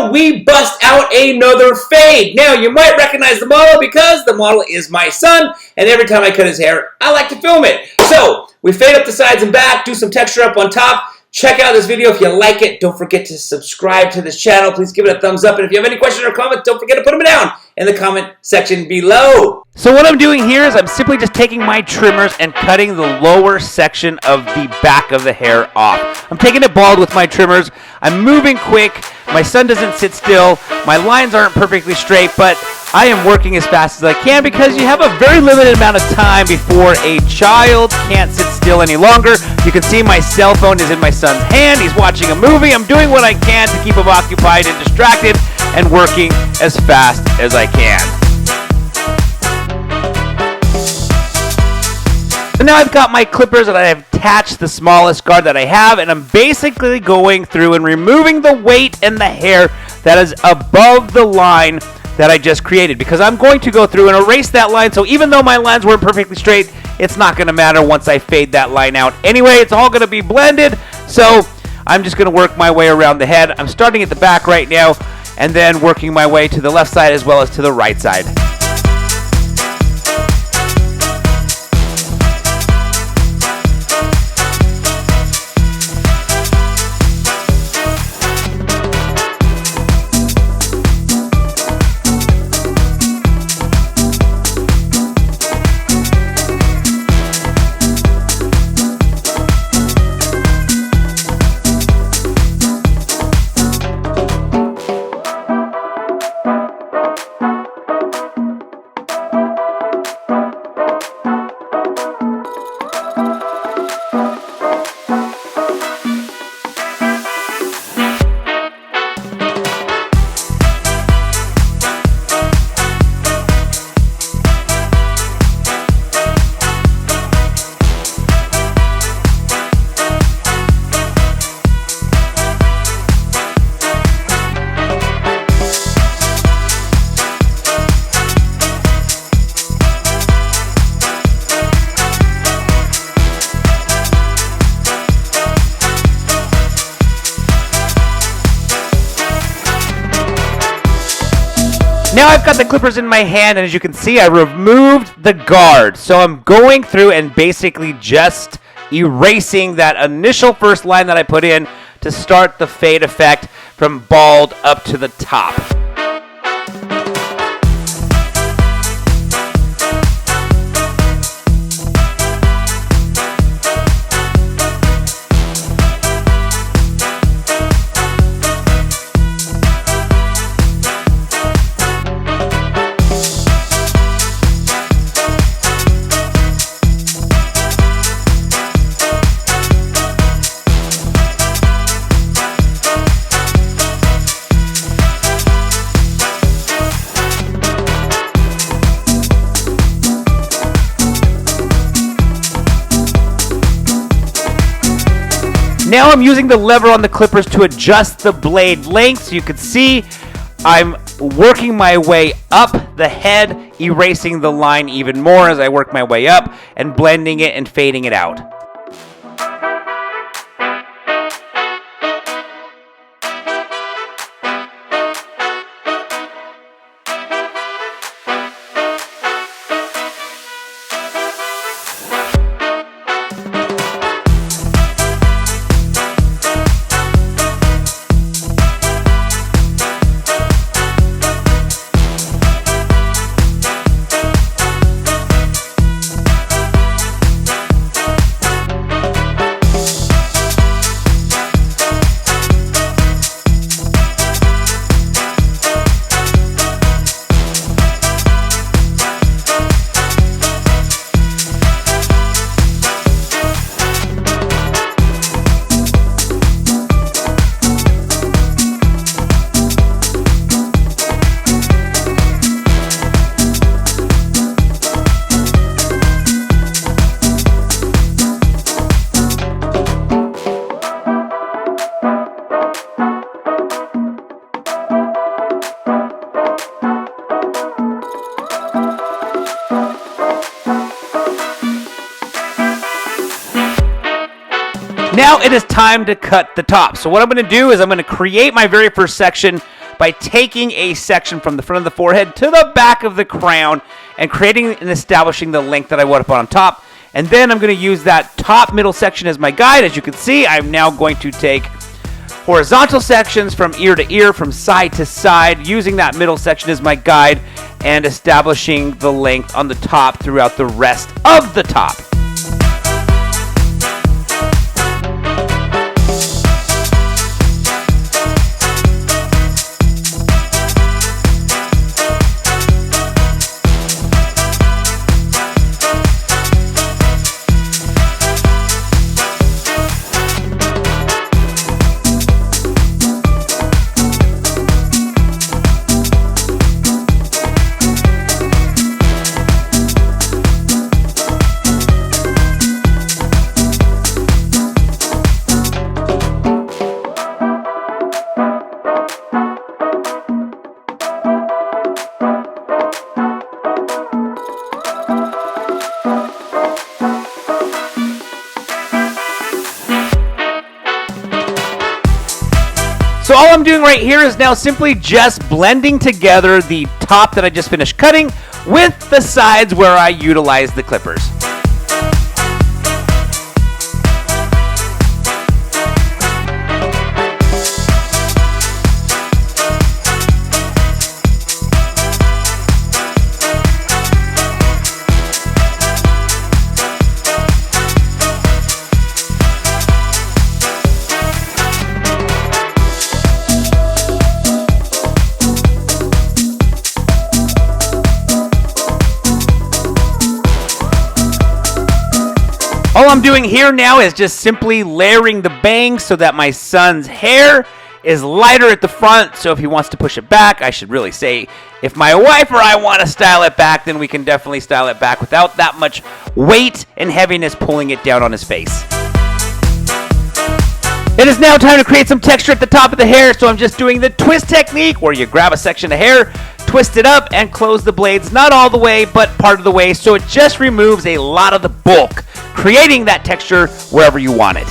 video, we bust out another fade. Now, you might recognize the model because the model is my son, and every time I cut his hair, I like to film it. So, we fade up the sides and back, do some texture up on top. Check out this video if you like it. Don't forget to subscribe to this channel. Please give it a thumbs up. And if you have any questions or comments, don't forget to put them down in the comment section below. So what I'm doing here is I'm simply just taking my trimmers and cutting the lower section of the back of the hair off. I'm taking it bald with my trimmers. I'm moving quick. My son doesn't sit still. My lines aren't perfectly straight, but I am working as fast as I can because you have a very limited amount of time before a child can't sit still any longer. You can see my cell phone is in my son's hand. He's watching a movie. I'm doing what I can to keep him occupied and distracted and working as fast as I can. So now I've got my clippers and I have attached the smallest guard that I have, and I'm basically going through and removing the weight and the hair that is above the line that I just created, because I'm going to go through and erase that line. So even though my lines weren't perfectly straight, it's not going to matter once I fade that line out. Anyway, it's all going to be blended. So I'm just going to work my way around the head. I'm starting at the back right now and then working my way to the left side as well as to the right side. Now I've got the clippers in my hand, and as you can see, I removed the guard. So I'm going through and basically just erasing that initial first line that I put in to start the fade effect from bald up to the top. Now I'm using the lever on the clippers to adjust the blade length. So you can see I'm working my way up the head, erasing the line even more as I work my way up and blending it and fading it out. Now it is time to cut the top. So what I'm going to do is I'm going to create my very first section by taking a section from the front of the forehead to the back of the crown and creating and establishing the length that I want to put on top. And then I'm going to use that top middle section as my guide. As you can see, I'm now going to take horizontal sections from ear to ear, from side to side, using that middle section as my guide and establishing the length on the top throughout the rest of the top. So all I'm doing right here is now simply just blending together the top that I just finished cutting with the sides where I utilize the clippers. All I'm doing here now is just simply layering the bangs so that my son's hair is lighter at the front. So if he wants to push it back, I should really say, if my wife or I want to style it back, then we can definitely style it back without that much weight and heaviness pulling it down on his face. It is now time to create some texture at the top of the hair, so I'm just doing the twist technique where you grab a section of hair, twist it up, and close the blades, not all the way, but part of the way, so it just removes a lot of the bulk, creating that texture wherever you want it.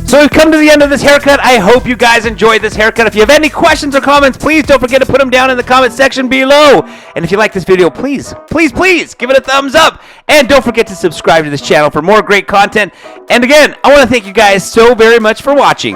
So we've come to the end of this haircut. I hope you guys enjoyed this haircut. If you have any questions or comments, please don't forget to put them down in the comment section below. And if you like this video, please give it a thumbs up. And don't forget to subscribe to this channel for more great content. And again, I want to thank you guys so very much for watching.